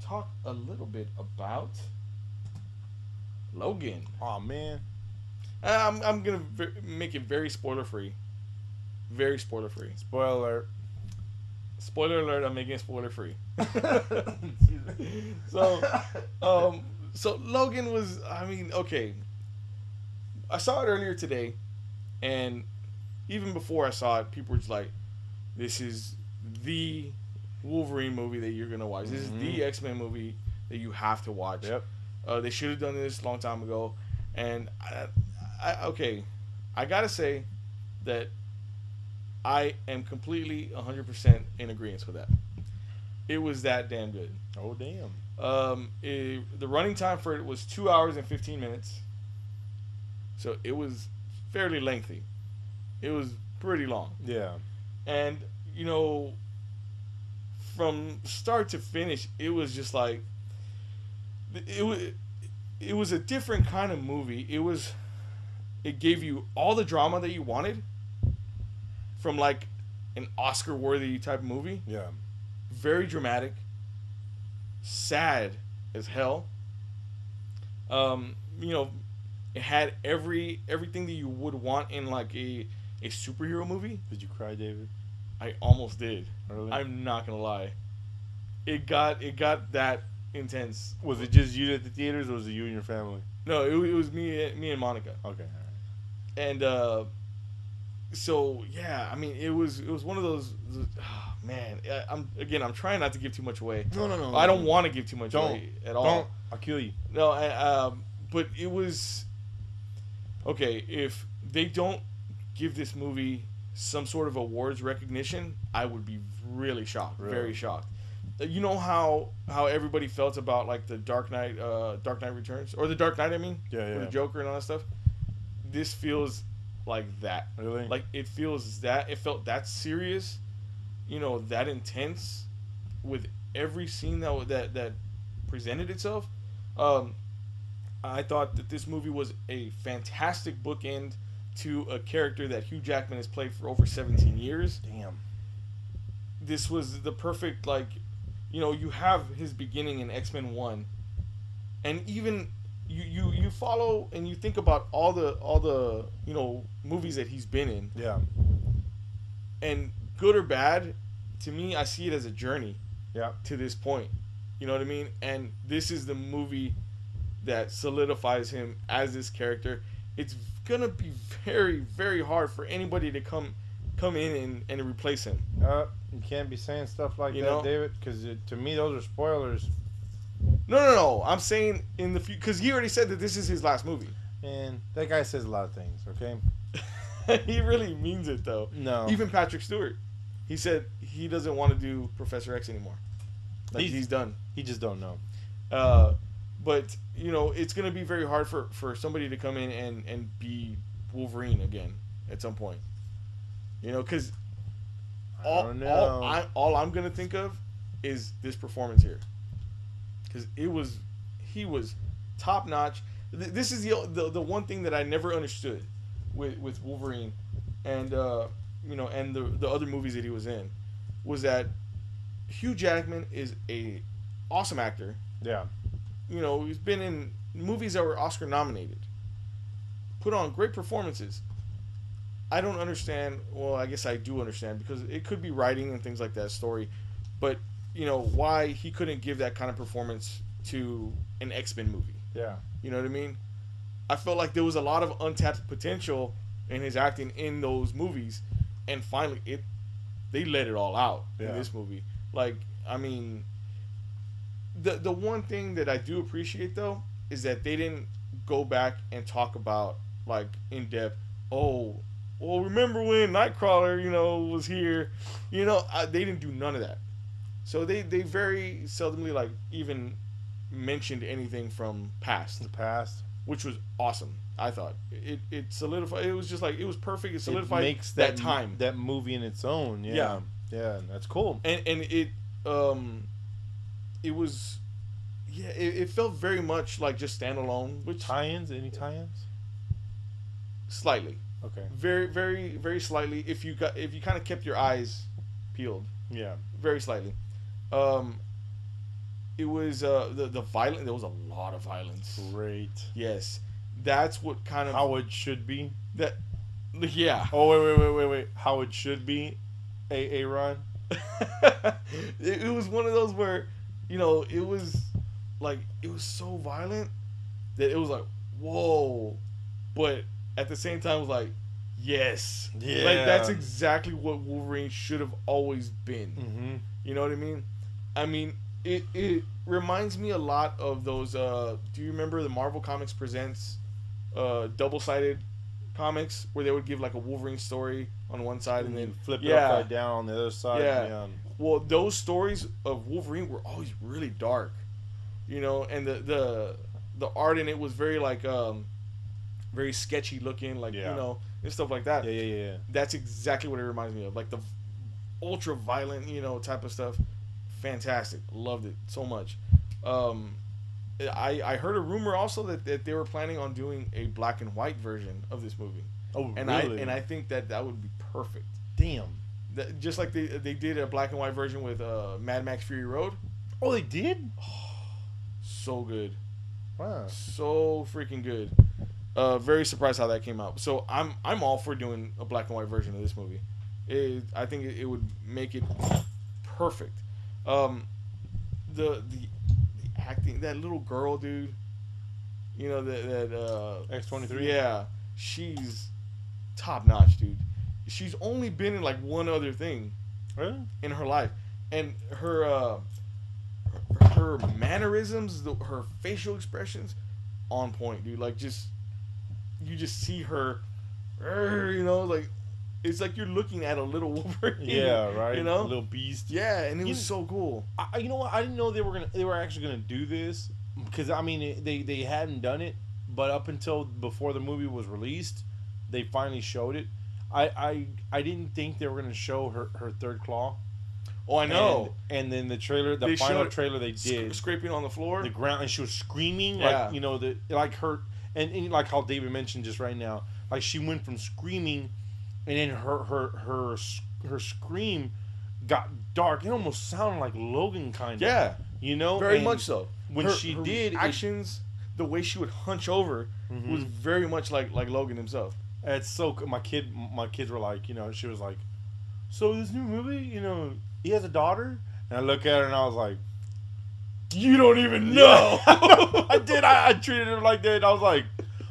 talk a little bit about Logan. Oh man, I'm gonna make it very spoiler free. Very spoiler free. spoiler alert. Spoiler alert! I'm making it spoiler free. so, so Logan was. I mean, okay. I saw it earlier today, and even before I saw it, people were just like, "This is the Wolverine movie that you're gonna watch. This is the X-Men movie that you have to watch." Yep. They should have done this a long time ago, and I gotta say that I am completely 100% in agreement with that. It was that damn good. Oh damn. The running time for it was 2 hours and 15 minutes, so it was fairly lengthy. It was pretty long. Yeah. And, from start to finish, it was just like, it was a different kind of movie. It gave you all the drama that you wanted from like an Oscar-worthy type of movie. Yeah. Very dramatic, sad as hell. It had everything that you would want in like a superhero movie. Did you cry, David? I almost did. Really? I'm not gonna lie. It got that intense. Was it just you at the theaters, or was it you and your family? No, it was me and Monica. Okay. All And so yeah, I mean, it was one of those. Oh, man, I'm trying not to give too much away. No. I don't want to give too much away at all. Don't. I'll kill you. No, but it was okay. If they don't give this movie some sort of awards recognition, I would be really shocked, Really? very shocked. You know how everybody felt about like the Dark Knight Returns, or the Dark Knight, I mean, Yeah. or the Joker and all that stuff. This feels like that. Really? Like it felt that serious, that intense, with every scene that presented itself. I thought that this movie was a fantastic bookend to a character that Hugh Jackman has played for over 17 years. Damn. This was the perfect, like, you have his beginning in X-Men 1, and even you follow and you think about all the movies that he's been in. Yeah. And good or bad, to me, I see it as a journey. Yeah. To this point, you know what I mean? And this is the movie that solidifies him as this character. It's gonna be very, very hard for anybody to come in and replace him. You can't be saying stuff like that, David, because to me those are spoilers. No. I'm saying in the future, because he already said that this is his last movie. And that guy says a lot of things. Okay. He really means it though. No. Even Patrick Stewart, he said he doesn't want to do Professor X anymore. Like he's done. He just don't know. But it's gonna be very hard for somebody to come in and be Wolverine again at some point. Because all I'm gonna think of is this performance here. Because he was top notch. This is the one thing that I never understood with Wolverine, and and the other movies that he was in, was that Hugh Jackman is a awesome actor. Yeah. He's been in movies that were Oscar nominated, put on great performances. I don't understand. Well, I guess I do understand, because it could be writing and things like that, story, but why he couldn't give that kind of performance to an X-Men movie. Yeah. You know what I mean? I felt like there was a lot of untapped potential in his acting in those movies, and finally they let it all out in this movie. Like, I mean, the one thing that I do appreciate though is that they didn't go back and talk about, like, in depth, oh, well, remember when Nightcrawler, was here? They didn't do none of that. So they very seldomly, like, even mentioned anything from the past, which was awesome. I thought it solidified. It was just like, it was perfect. It solidified. It makes that time, that movie in its own. Yeah, that's cool. And it was, it felt very much like just standalone. Which tie-ins? Any tie-ins? Slightly. Okay. Very, very, very slightly. If you kind of kept your eyes peeled. Yeah. Very slightly. it was the violence. There was a lot of violence. Great. Yes, that's what kind of how it should be. That, yeah. Oh wait. How it should be, Ron. It was one of those where, it was like it was so violent that it was like whoa, but at the same time it was like yes, yeah, like that's exactly what Wolverine should have always been. Mm-hmm. You know what I mean? I mean, it reminds me a lot of those. Do you remember the Marvel Comics Presents double-sided comics where they would give like a Wolverine story on one side and then flip it upside down on the other side? Yeah. Well, those stories of Wolverine were always really dark, and the art in it was very like very sketchy looking, like and stuff like that. Yeah. That's exactly what it reminds me of, like the ultra violent, type of stuff. Fantastic, loved it so much. I heard a rumor also that they were planning on doing a black and white version of this movie. Oh, and really? I think that would be perfect. Damn. Just like they did a black and white version with Mad Max Fury Road. Oh, they did? So good. Wow. So freaking good. Very surprised how that came out. So I'm all for doing a black and white version of this movie. I think it would make it perfect. The acting, that little girl, dude. That X-23. Yeah, she's top notch, dude. She's only been in like one other thing, really, in her life, and her mannerisms, her facial expressions, on point, dude. Like you just see her, like it's like you're looking at a little Wolverine. Yeah, right. A little beast. Yeah, and it was so cool. You know what? I didn't know they were actually gonna do this, because I mean they hadn't done it, but up until before the movie was released, they finally showed it. I didn't think they were gonna show her third claw. Oh, I know. And then the final trailer they did scraping on the floor, the ground, and she was screaming like her, and like how David mentioned just right now, like she went from screaming, and then her scream got dark. It almost sounded like Logan kind of. Yeah. Very much so. When her did actions, the way she would hunch over was very much like Logan himself. It's so my kids were like, she was like, so this new movie, he has a daughter, and I look at her and I was like, you don't even know. I did. I treated her like that. I was like,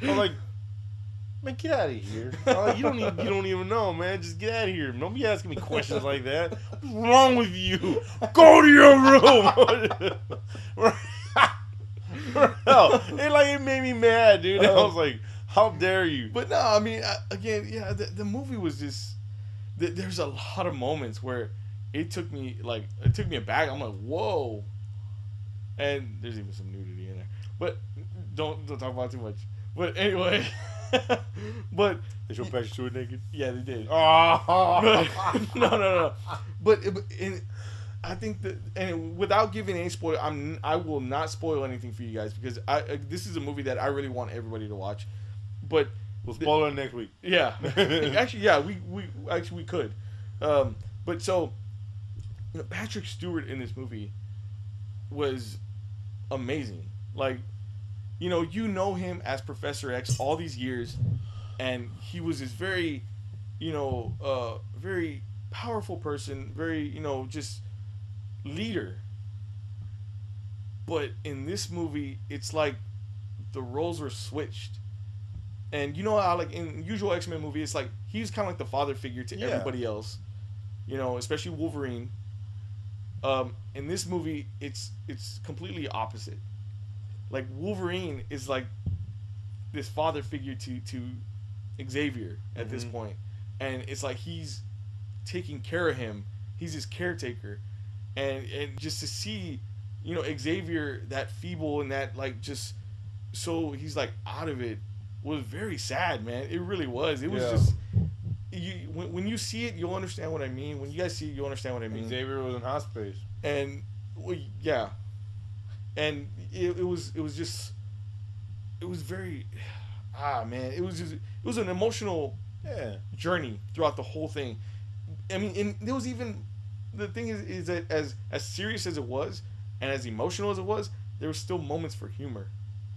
man, get out of here. You don't even know, man. Just get out of here. Don't be asking me questions like that. What's wrong with you? Go to your room. It made me mad, dude. I was like, how dare you? But no, I mean, again, yeah, the movie was just. There's a lot of moments where it took me aback. I'm like, whoa. And there's even some nudity in there, but don't talk about it too much. But anyway, but they showed Patrick Stewart naked. Yeah, they did. Oh. No. But I think that, and without giving any spoiler, I will not spoil anything for you guys, because this is a movie that I really want everybody to watch. But we'll spoil it next week. Yeah, actually, yeah, we could. But so, Patrick Stewart in this movie was amazing. Like, you know him as Professor X all these years, and he was this very, very powerful person, very, just leader. But in this movie, it's like the roles were switched. And you know how, like, in usual X-Men movie, it's like he's kind of like the father figure to everybody else, especially Wolverine. In this movie, it's completely opposite. Like, Wolverine is like this father figure to Xavier at this point, and it's like he's taking care of him. He's his caretaker, and just to see, Xavier that feeble and that, like, just so he's like out of it, was very sad, man. It really was. It was just when you see it, you'll understand what I mean. When you guys see it, you'll understand what I mean. Xavier was in hospice, and and it was very man. It was an emotional journey throughout the whole thing. I mean, and there was even, the thing is that as serious as it was, and as emotional as it was, there were still moments for humor.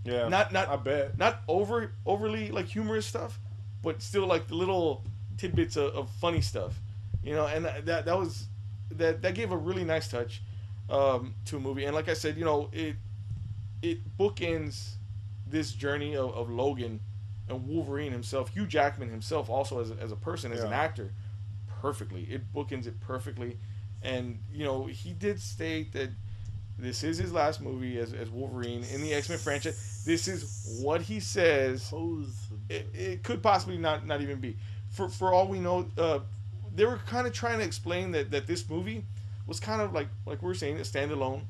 Yeah, Not I bet. not overly like humorous stuff, but still like the little tidbits of funny stuff, you know. And that gave a really nice touch to a movie. And like I said, you know, it bookends this journey of Logan and Wolverine himself, Hugh Jackman himself, also as a person, as an actor, perfectly. It bookends it perfectly. And, you know, he did state that this is his last movie as Wolverine in the X-Men franchise. This is what he says. It could possibly not even be. For all we know, they were kind of trying to explain that this movie was kind of like we were saying, a standalone,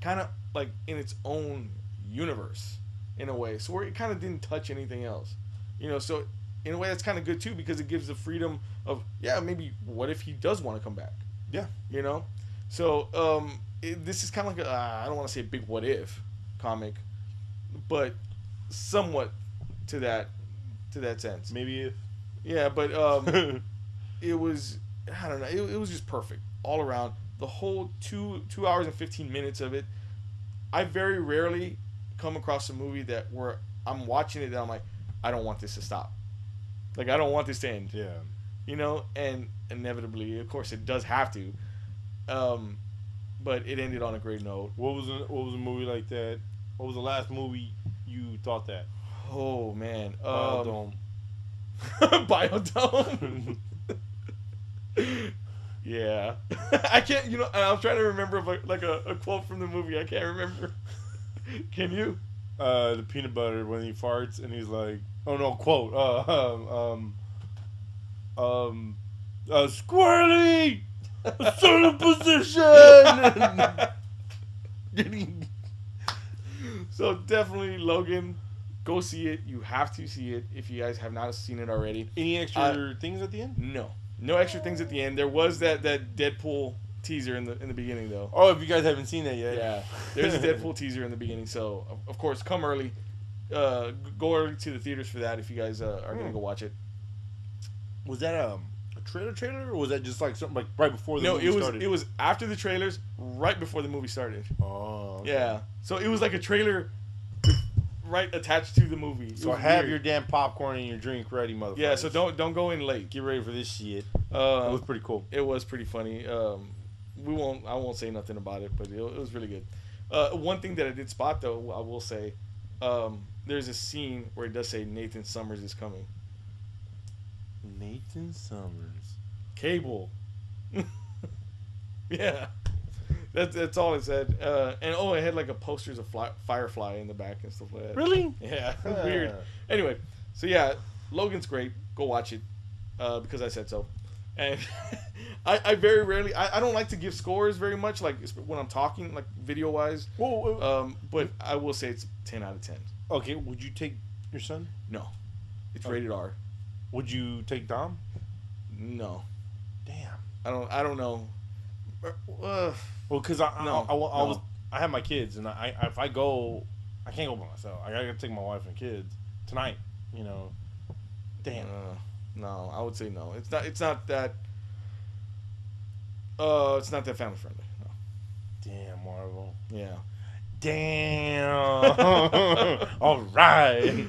kind of like in its own universe in a way. So where it kind of didn't touch anything else. You know, so in a way that's kind of good too, because it gives the freedom of, maybe what if he does want to come back? Yeah. You know? So, this is kind of like I don't want to say a big what if comic, but somewhat to that sense. Maybe if. Yeah, but it was, I don't know, it was just perfect all around. The whole 2 hours and 15 minutes of it. I very rarely come across a movie where I'm watching it and I'm like, I don't want this to stop. Like, I don't want this to end. Yeah. You know, and inevitably, of course, it does have to. But it ended on a great note. What was a movie like that? What was the last movie you thought that? Oh man, Biodome. Biodome. Yeah, I can't. You know, I'm trying to remember like a quote from the movie. I can't remember. Can you? The peanut butter when he farts and he's like, oh no, quote. Squirrely, assertive position. So definitely, Logan, go see it. You have to see it if you guys have not seen it already. Any extra things at the end? No extra things at the end. There was that Deadpool teaser in the beginning though. Oh, if you guys haven't seen that yet. Yeah, there's a Deadpool teaser in the beginning. So of course, come early. Go early to the theaters for that if you guys are gonna go watch it. Was that a trailer, or was that just like something like right before the movie started? No, it was after the trailers, right before the movie started. Oh, okay. Yeah. So it was like a trailer right attached to the movie. So have your damn popcorn and your drink ready, motherfucker. Yeah, so don't go in late. Get ready for this shit. It was pretty cool. It was pretty funny. I won't say nothing about it, but it was really good. One thing that I did spot though, I will say, there's a scene where it does say Nathan Summers is coming. Nathan Summers. Cable. Yeah. That's all it said. And it had like a posters of Firefly in the back and stuff like that. Really? Yeah. Weird. Anyway, so yeah, Logan's great. Go watch it. Because I said so. And I very rarely, I don't like to give scores very much, like when I'm talking, like video wise. But I will say it's 10 out of 10. Okay, would you take your son? No. It's rated R. Would you take Dom? No. Damn. I don't know. Well, because I have my kids, and if I go, I can't go by myself. I gotta take my wife and kids tonight. You know. Damn. No, I would say no. It's not that. It's not that family friendly. No. Damn, Marvel. Yeah. Damn. All right.